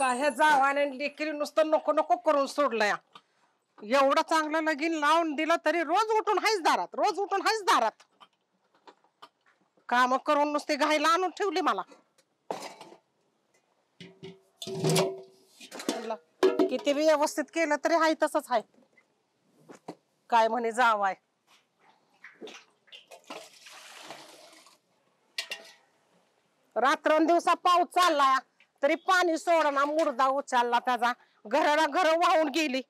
काय ह्या जावाने लेकरी नुसतं नको नको करून सोडलंय. एवढं चांगलं लगीन लावून दिलं तरी रोज उठून हायच दारात, रोज उठून हायच दारात. काम करून नुसती घाईला आणून ठेवली मला. किती बी व्यवस्थित केलं तरी हाय तसंच हाय. काय म्हणे जावाय. रात्रंदिवसा पाऊस चाललाय तरी पाणी सोडना, मुर्दा उचलला त्याचा. घराला घर वाहून गेली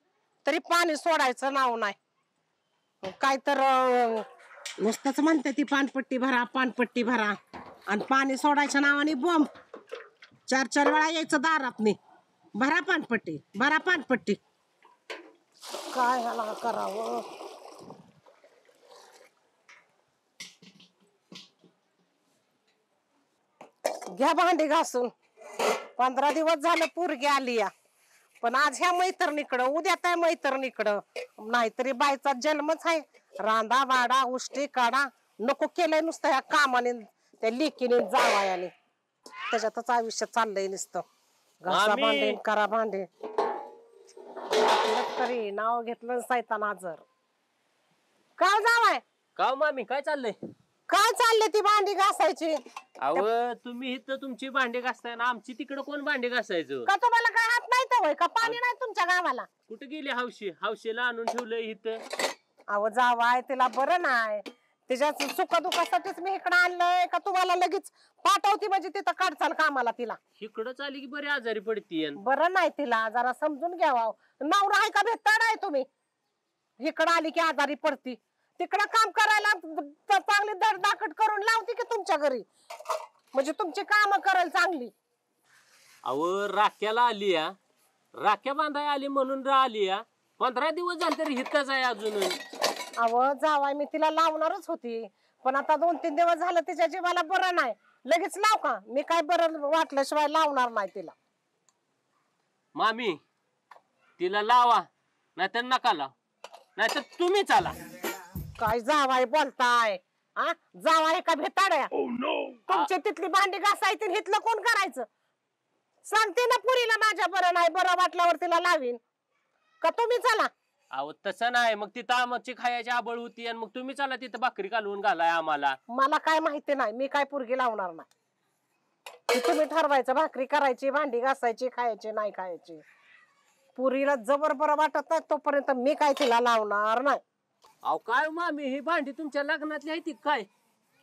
तरी पाणी सोडायचं नाव नाही. काय तर नुसतंच म्हणते ती पानपट्टी भरा, पानपट्टी भरा, आणि पाणी सोडायच्या नावाने बॉम्ब. 4-4 वेळा यायचं दारातनी, भरा पानपट्टी, भरा पानपट्टी. काय ह्याला करावं. घ्या भांडी घासून. 15 दिवस झालं पोरगी आली या, पण आज ह्या मैत्रिणीकडं, उद्या त्या मैत्रिणीकडं. नाहीतरी बायचा जन्मच आहे. रांदा वाडा उष्टी काढा नको केलंय नुसतं ह्या कामाने, त्या लेकीने जावायाने. त्याच्यातच आयुष्य चाललंय नुसतं. घासा भांडे करा भांडे. तरी नाव घेतलं सैतान हजर. का जावाय? का मामी काय चाललंय? काय चालले ती भांडी घासायची? अव तुम्ही इथं तुमची भांडी घासताय ना, आमची तिकडे कोण भांडी घासायचं? का तुम्हाला काय हात नाही तर का पाणी नाही तुमच्या गावाला? कुठे गेली हौशी? हौशीला आणून ठेवलंय इथं. अहो जावाय तिला बरं नाही, तिच्या सुखदुखासाठीच मी इकडे आणलंय. का तुम्हाला लगेच पाठवती म्हणजे तिथं काढचाल कामाला तिला? इकडंच आली की बरी आजारी पडती. बरं नाही तिला, जरा समजून घ्यावा. नवरा आहे का भेटताड आहे तुम्ही? इकडं आली की आजारी पडती. तिकडं काम करायला चांगली दरदाकट करून लावती की तुमच्या घरी, म्हणजे तुमची काम करायला चांगली. अहो राख्याला आली या, राख्या बांधाय आली म्हणून आली या. 15 दिवस झाले तरी हितच आहे अजून. अहो जावाय मी तिला लावणारच होती, पण आता 2-3 दिवस झालं तिच्या जीवाला बरं नाही. लगेच लाव का? मी काय बरं वाटल्याशिवाय लावणार नाही तिला. मामी तिला लावा, नाहीतर नका लाव, नाहीतर तुम्ही चाला. काय जावाय बोलताय? जावाय का भेटाड्या? तुमची तिथली भांडी घासायची, हितलं कोण करायचं? सांगते ना पुरीला माझ्या बरं नाही, बरं वाटल्यावर तिला लावीन. का तुम्ही चला? अहो तसं नाही, मग तिथं आमची खायची आबळ होती आणि मग तुम्ही चला तिथं भाकरी घालून घालाय आम्हाला. मला काय माहिती नाही, मी काय पुरगी लावणार नाही. तुम्ही ठरवायचं भाकरी करायची, भांडी घासायची, खायची नाही खायची. पुरीला जबर बरं वाटत नाही तोपर्यंत मी काय तिला लावणार नाही. अहो काय मामी ही भांडी तुमच्या लग्नातली आहे ती काय?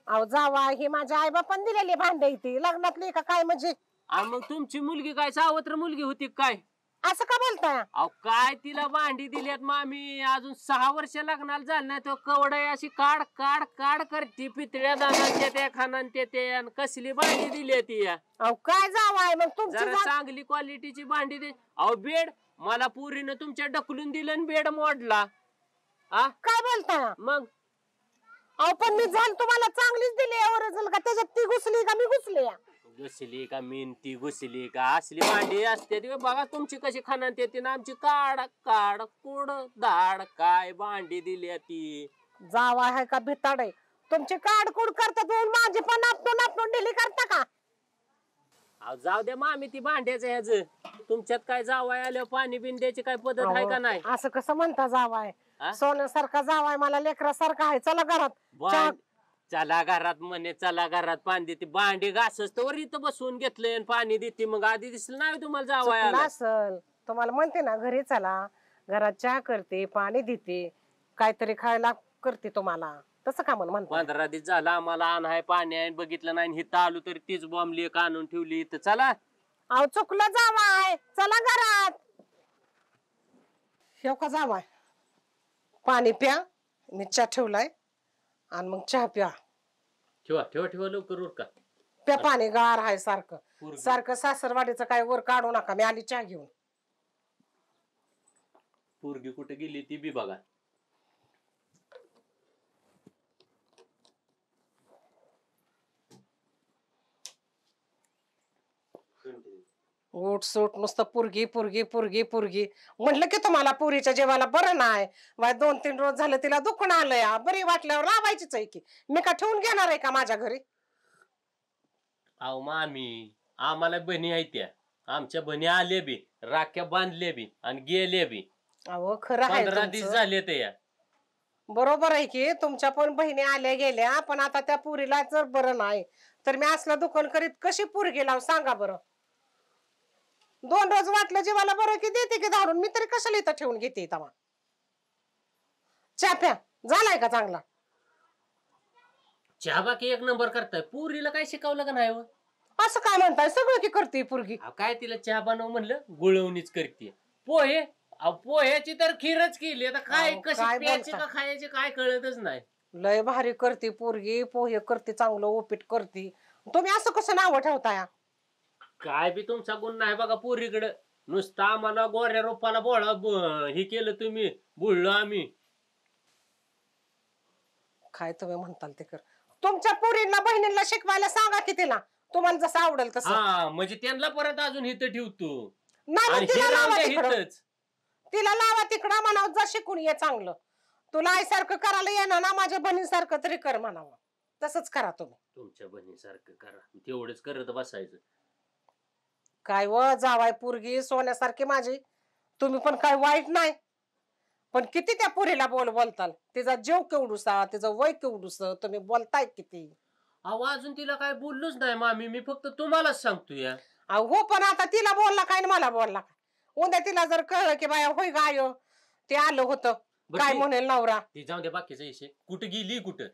अहो जावा, ही माझ्या आई बापान दिलेली भांडी ती लग्नातली का काय म्हणजे? मग तुमची मुलगी काय सावत्र मुलगी होती काय? असं का बोलताय? अहो काय तिला भांडी दिल्यात मामी, अजून 6 वर्ष लग्नाला झालं नाही तो कवडाई अशी काढ काढ काढ करती. पितळ्या दानाच्या त्या खानांच्या त्या कसली भांडी दिली ती या. अहो काय जावाय मग तुमची चांगली क्वालिटीची भांडी दे. अहो बेड मला पुरीनं तुमच्या ढकलून दिलं आणि बेड मोडला. काय बोलताय मग? अहो पण मी झाल तुम्हाला चांगलीच दिली ओरिजिनल का त्याच्यात ती घुसली का मी घुसली? घुसली का ती घुसली का? असली भांडी असते ती बघा तुमची कशी खानात येते ना, आमची काढ काढ कुड दाड काय भांडी दिली ती. जावा आहे का भिताड आहे? तुमची काढकुड करतात माझी पण आपटून आपटून दिली करता का? अहो जाऊ द्या मामी ती भांड्याचं ह्याच. तुमच्यात काय जावाय आल्यावर पाणी बिन द्यायची काय पद्धत आहे का नाही? असं कसं म्हणता जावाय? सोन्यासारखा जावाय मला लेकरासारखा आहे. चला घरात. चला घरात म्हणे, चला घरात पाणी देते. भांडी घासच तर इथं बसवून घेतलंय आणि पाणी देते. मग आधी दिसलं नाही तुम्हाला जावाय असल? तुम्हाला म्हणते ना घरी चला, घरात चहा करते, पाणी देते, काहीतरी खायला करते तुम्हाला. तसं का म्हणता? 15 दिवस झाला आम्हाला आणाय पाणी आहे, बघितलं नाही. हिथं आलो तरी तीच बॉम्बली एक आणून ठेवली इथं. चला. अहो चुकलं जावाय, चला घरात. हे का जावाय, पाणी प्या, मी चहा ठेवलाय आणि मग चहा प्या. ठेवा ठेवा ठेवा लवकर उरका. प्या पाणी, गार आहे सारखं सारखं. सासरवाडीचं काय वर काढू नका, मी आली चहा घेऊन. पोरगी कुठे गेली ती बी बघा. उठ सूट नुसतं पुरगी पुरगी पुरगी पुरगी. म्हटलं की तुम्हाला पुरीच्या जेवायला बरं नाही. 2-3 रोज झालं तिला दुखणं आलंय. बरी वाटल्यावर लावायचीच आहे की. मी का ठेवून घेणार आहे का माझ्या घरी? अहो मामी आम्हाला बहिणी आहेत त्या. आमच्या बहिणी आले बी, राख्या बांधले बी आणि गेले बी. अहो खरं आहे 15 दिवस तुमचं. झाले ते या. बरोबर आहे की तुमच्या पण बहिणी आल्या गेल्या, पण आता त्या पुरीला जर बरं नाही तर मी असलं दुकान करीत कशी पोरगी लाव सांगा बरं. 2 रोज वाटलं जीवाला बरं की देते की धाडून, मी तरी कशाला इथं ठेवून घेते इथं. चहा प्या झालाय का चांगला? चहा बाकी 1 नंबर करताय. पुरीला काय शिकवलं का नाही हो? असं काय म्हणताय, सगळं की करते पोरगी. काय तिला चहा बनव म्हणलं, गुळवणीच करते. पोहे, पोह्याची तर खीरच केली. आता काय अहो, कशी काय प्यायची बोलता? का खायची काय कळतच नाही. लय भारी करते पोरगी, पोहे करते, चांगलं उपीट करते. तुम्ही असं कसं नाव ठेवताय? काय बी तुमचा गुण नाही बघा पोरीकडं. नुसतं आम्हाला गोऱ्या रोपाला हे केलं तुम्ही, बुडलो आम्ही. काय तुम्ही म्हणताल ते कर. तुमच्या पोरींना बहिणींना शिकवायला सांगा की तिला, तुम्हाला जसं आवडेल तसं. हा म्हणजे त्यांना परत अजून इथं ठेवतो नाही आणि मग तिला हे राहून लावा द्या तिकडं. इथंच. तिला लावा तिकडं, म्हणावं जा शिकून ये चांगलं. तुला आईसारखं करायला येणार ना, माझ्या बहिणीसारखं तरी कर म्हणावं. तसंच करा तुम्ही. तुमच्या बहिणीसारखं करा, तेवढंच करत बसायचं. काय व जावाय पोरगी सोन्यासारखी माझी, तुम्ही पण काय वाईट नाही. पण किती त्या पोरीला बोलताल, तिचा जीव केवढूसा, तिचं वय केवढूस, तुम्ही बोलताय किती. अहो अजून तिला काय बोललोच नाही मामी, मी फक्त तुम्हालाच सांगतो या. हो पण आता तिला बोलला काय आणि मला बोलला काय? उद्या तिला जर कळलं की बाया होय गाय ते आलं होतं, बरं काय ती- म्हणेल नवरा? ती जाऊ दे, बाकीचा विषय. कुठं गेली कुठं?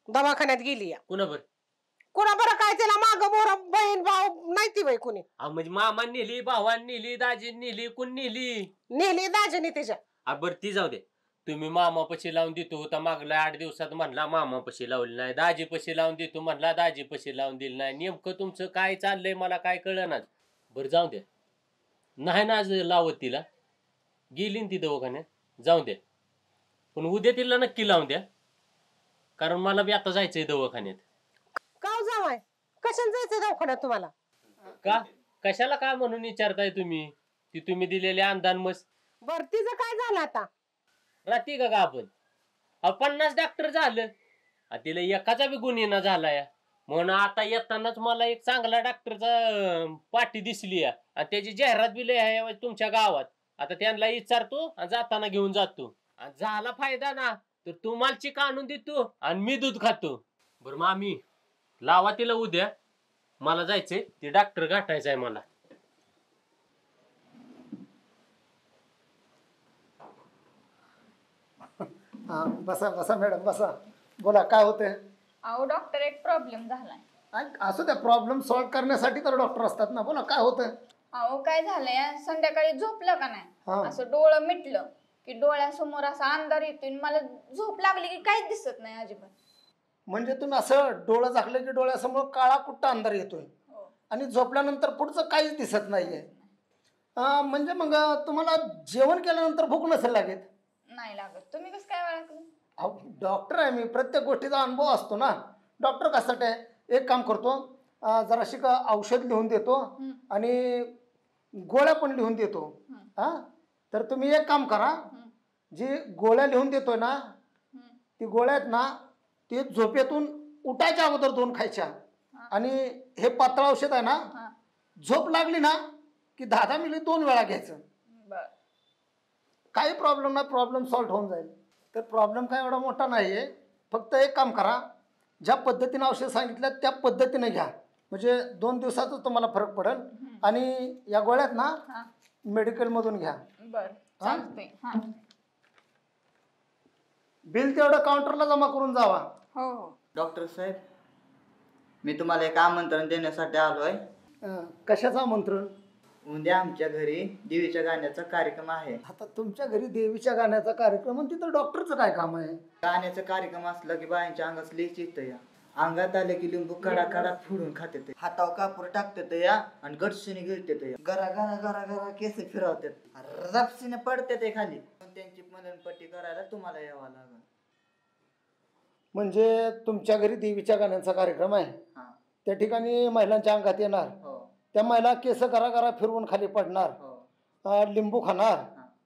दवाखान्यात गेली या. कुणाबर? कुणा बरं काय तिला माग बोर बहीण भाऊ नाही ती बाई कुणी. म्हणजे मामा नेली, भावान नेली, दाजी नेली, कोण नेली? नेली दाजीने तिच्या. बरं ती जाऊ दे. तुम्ही मामापाशी लावून देतो होता मागला 8 दिवसात, म्हणला मामापाशी लावली नाही. दाजीपाशी लावून देतो म्हणला, दाजीपाशी लावून दिली नाही. नेमकं तुमचं काय चाललंय मला काय कळनाच. बरं जाऊ द्या, नाही ना आज लावत तिला. गेली ना ती दवाखान्यात, जाऊ द्या. पण उद्या तिला नक्की लावून द्या, कारण मला बी आता जायचंय दवाखान्यात. का जावाय कशाला जायचं दवाखान्यात तुम्हाला? का कशाला का म्हणून विचारताय तुम्ही? ती तुम्ही दिलेले अंदान मस्त बर तिचं काय झालं आता? राहते का आपण? 50 डॉक्टर झालं, तिला एकाचा बी गुण येणं झालाय. म्हणून आता येतानाच मला एक चांगला डॉक्टरचा पाठी दिसली आणि त्याची जाहिरात बी लय आहे तुमच्या गावात. आता त्यांना विचारतो आणि जाताना घेऊन जातो. आणि झाला फायदा ना तर तुम्हाला चिक आणून देतो आणि मी दूध खातो. बरं मामी लावा तिला उद्या, मला जायचंय ते डॉक्टर गाठायचंय मला. हा बसा बसा मॅडम बसा. बोला काय होतंय? अहो डॉक्टर एक प्रॉब्लेम झालाय. असू द्या, प्रॉब्लेम सॉल्व्ह करण्यासाठी तर डॉक्टर असतात ना. बोला काय होतंय? अहो काय झालंय, संध्याकाळी झोपलं का हा. नाही, असं डोळं मिटलं की डोळ्यासमोर असा अंधार येतोय आणि मला झोप लागली की काहीच दिसत नाही अजिबात. म्हणजे तुम्ही असं डोळं झाकलं की डोळ्यासमोर काळा कुट्टा अंधार येतोय हो. आणि झोपल्यानंतर पुढचं काहीच दिसत नाहीये. म्हणजे मग तुम्हाला जेवण केल्यानंतर भूक नसेल लागेल? नाही लागत. तुम्ही कसं काय ओळखलं? अहो डॉक्टर आहे मी, प्रत्येक गोष्टीचा अनुभव असतो ना. डॉक्टर कशासाठी आहे? एक काम करतो, जराशी का औषध लिहून देतो आणि गोळ्या पण लिहून देतो. हा तर तुम्ही एक काम करा, जी गोळ्या लिहून देतोय ना ती गोळ्या आहेत ना, ती झोपेतून उठायच्या अगोदर 2 खायच्या. आणि हे पातळ औषध आहे ना, झोप लागली ना की 10-10 मिली 2 वेळा घ्यायचं. बर. काही प्रॉब्लेम नाही, प्रॉब्लेम सॉल्व्ह होऊन जाईल. तर प्रॉब्लेम काय एवढा मोठा नाही आहे. फक्त एक काम करा, ज्या पद्धतीने औषध सांगितलं त्या पद्धतीने घ्या, म्हणजे 2 दिवसातच तुम्हाला फरक पडेल. आणि या गोळ्यात ना मेडिकलमधून घ्या. बर चालतंय. हा. बिल तेवढं काउंटरला जमा करून जावा. हो हो. डॉक्टर साहेब, मी तुम्हाला एक आमंत्रण देण्यासाठी आलोय. कशाचं आमंत्रण? उद्या आमच्या घरी देवीच्या गाण्याचा कार्यक्रम आहे. आता तुमच्या घरी देवीच्या गाण्याचा कार्यक्रम आणि तिथं डॉक्टरचं काय काम आहे? गाण्याचा कार्यक्रम असला की बायांच्या अंगात लईच येतं या. अंगात आले की लिंबू कडा कडा फोडून खाते ते, हातावर कापूर टाकते या आणि गटशीने गिळते ते, गरा गरा गरा गरा केस फिरवतात, रपसीने पडते ते खाली. पण त्यांची मननपट्टी करायला तुम्हाला यावं लागेल. म्हणजे तुमच्या घरी देवीच्या गाण्याचा कार्यक्रम आहे, हा. त्या ठिकाणी महिलांच्या अंगात येणार, हो त्या महिला केस गरा गरा फिरवून खाली पडणार, हो लिंबू खाणार,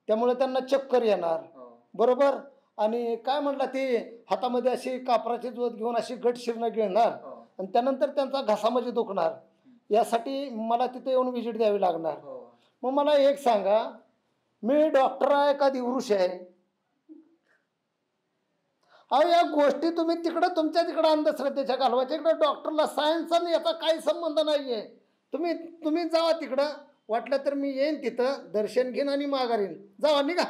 त्यामुळे त्यांना चक्कर येणार. हो. बरोबर. आणि काय म्हणला ते हातामध्ये अशी कापराची जोत घेऊन अशी गट शिरणं गिळणार हो. आणि त्यानंतर त्यांचा घसामध्ये दुखणार. यासाठी मला तिथे येऊन व्हिजिट द्यावी लागणार. हो. मग मला एक सांगा, मी डॉक्टर आहे का दिवृष आहे? अहो या गोष्टी तुम्ही तिकडं तुमच्या तिकडं अंधश्रद्धेच्या घालवायच्या, इकडं डॉक्टरला सायन्स आणि याचा काही संबंध नाहीये. तुम्ही जावा तिकडं, वाटलं तर मी येईन तिथं दर्शन घेईन आणि माघारीन. जावा निघा.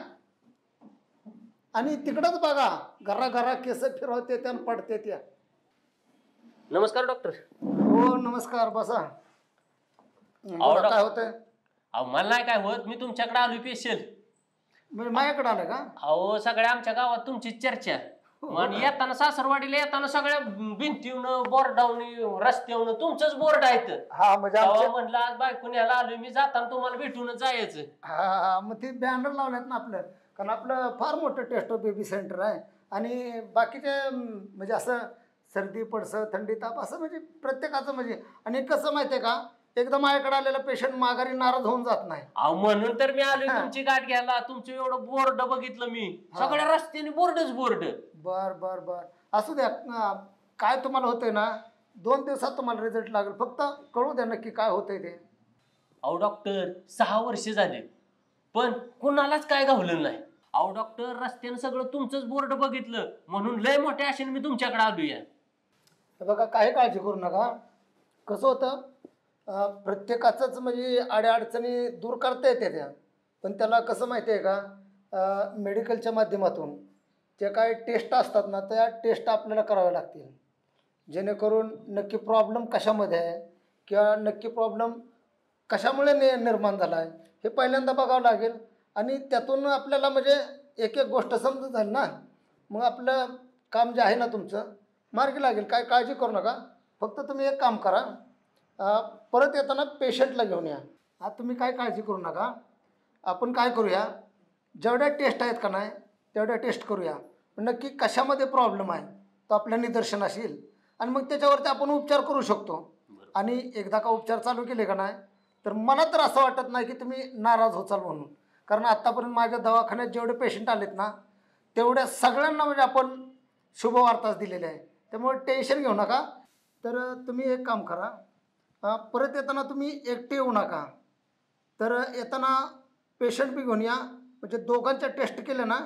आणि तिकडंच बघा, घरा केस फिरवते त्या पडते त्या. नमस्कार डॉक्टर. हो नमस्कार, बसा. बोला, काय होतंय? अहो मला नाही काय होत, मी तुमच्याकडे आलो स्पेशल. म्हणजे माझ्याकडे आलं का? अहो सगळ्या आमच्या गावात तुमची चर्चा. मग येताना सासरवाडीला येताना सगळ्या भिंतीवनं बोर्डावनं रस्त्यावनं तुमचंच बोर्ड आहेत. हा म्हणजे आमच्या म्हणलं आज बायकून यायला आलोय मी, जाताना तुम्हाला भेटूनच जायचं. हा मग ते बॅनर लावलेत ना आपलं, कारण आपलं फार मोठं टेस्ट बेबी सेंटर आहे. आणि बाकीचे म्हणजे असं सर्दी पडसं थंडी ताप असं म्हणजे प्रत्येकाचं म्हणजे. आणि कसं माहितीये का, एकदम माझ्याकडे आलेला पेशंट माघारी नाराज होऊन जात नाही. अहो म्हणून तर मी आलोय तुमची गाठ घ्यायला. तुमचं एवढं बोर्ड बघितलं मी, सगळ्या रस्त्याने बोर्डच बोर्ड. बर असू द्या. काय तुम्हाला होतंय ना, 2 दिवसात तुम्हाला रिझल्ट लागेल. फक्त कळू द्या नक्की काय होतंय ते. अहो डॉक्टर 6 वर्ष झाले पण कुणालाच काय घावलं नाही. अहो डॉक्टर रस्त्यानं सगळं तुमचंच बोर्ड बघितलं म्हणून लय मोठ्या आशेने मी तुमच्याकडे आलोय. बघा काही काळजी करू नका. कसं होतं, प्रत्येकाचंच म्हणजे अडचणी दूर करता येते त्या, पण त्याला कसं माहिती आहे का, मेडिकलच्या माध्यमातून जे काही टेस्ट असतात ना, त्या टेस्ट आपल्याला कराव्या लागतील, जेणेकरून नक्की प्रॉब्लेम कशामध्ये आहे किंवा नक्की प्रॉब्लेम कशामुळे निर्माण झाला आहे हे पहिल्यांदा बघावं लागेल. आणि त्यातून आपल्याला म्हणजे एक गोष्ट समजून झाली ना, मग आपलं काम जे आहे ना तुमचं मार्गी लागेल. काय काळजी करू नका. फक्त तुम्ही एक काम करा, परत येताना पेशंटला घेऊन या. तुम्ही काय काळजी करू नका. आपण काय करूया, जेवढ्या टेस्ट आहेत का नाही तेवढ्या टेस्ट करूया. नक्की कशामध्ये प्रॉब्लेम आहे तो आपल्या निदर्शनास येईल आणि मग त्याच्यावरती आपण उपचार करू शकतो. आणि एकदा का उपचार चालू केले का नाही, तर मला तर असं वाटत नाही की तुम्ही नाराज होचाल म्हणून. कारण आत्तापर्यंत माझ्या दवाखान्यात जेवढे पेशंट आलेत ना, तेवढ्या सगळ्यांना म्हणजे आपण शुभवार्ताच दिलेल्या आहे. त्यामुळे टेन्शन घेऊ नका. तर तुम्ही एक काम करा, परत येताना तुम्ही एकटे येऊ नका. तर येताना पेशंट बी घेऊन या, म्हणजे दोघांच्या टेस्ट केल्या ना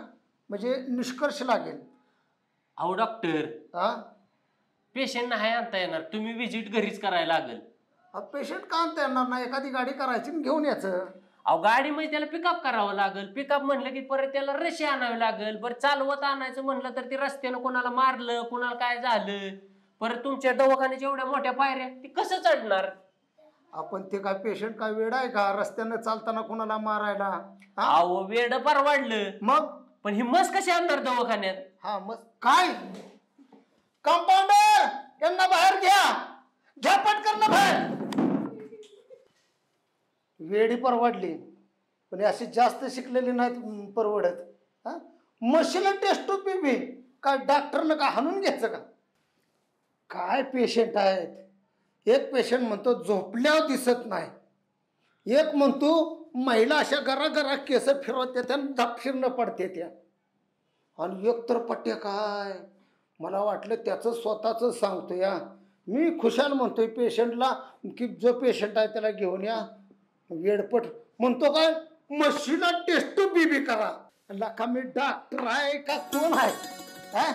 म्हणजे निष्कर्ष लागेल. अहो डॉक्टर पेशंट नाही आणता येणार, तुम्ही विजिट घरीच करायला लागेल. पेशंट का आणता येणार नाही, एखादी गाडी करायची आणि घेऊन यायचं. अहो गाडीमध्ये त्याला पिकअप करावं लागेल. पिकअप म्हणलं की परत त्याला रशी आणावी लागेल. बरं चालवत आणायचं म्हणलं तर ते रस्त्यानं कोणाला मारलं, कोणाला काय झालं, परत तुमच्या दवाखान्याच्या एवढ्या मोठ्या पायऱ्या ती कसं चढणार? आपण ते काय पेशंट काय वेळ आहे का रस्त्यानं चालताना कोणाला मारायला? अहो वेड परवडलं मग, पण ही मस कशी आणणार दवाखान्यात? मग काय, कंपाऊंडर यांना बाहेर घ्या पटकन बाहेर. वेडी परवडली, पण अशी जास्त शिकलेली नाहीत परवडत. मशीन टेस्ट बी काय डॉक्टरनं का हाणून घ्यायचं का? काय पेशंट आहेत. एक पेशंट म्हणतो झोपल्यावर दिसत नाही, एक म्हणतो महिला अशा घरा केस फिरवते त्या फिरणं पडते त्या, आणि एक तर पट्ट्या काय मला वाटलं त्याचं स्वतःच सांगतो या. मी खुशाल म्हणतोय पेशंटला की जो पेशंट आहे त्याला घेऊन या. वेडपट म्हणतो काय मशीन टेस्ट बी करा. का मी डॉक्टर आहे का कोण आहे?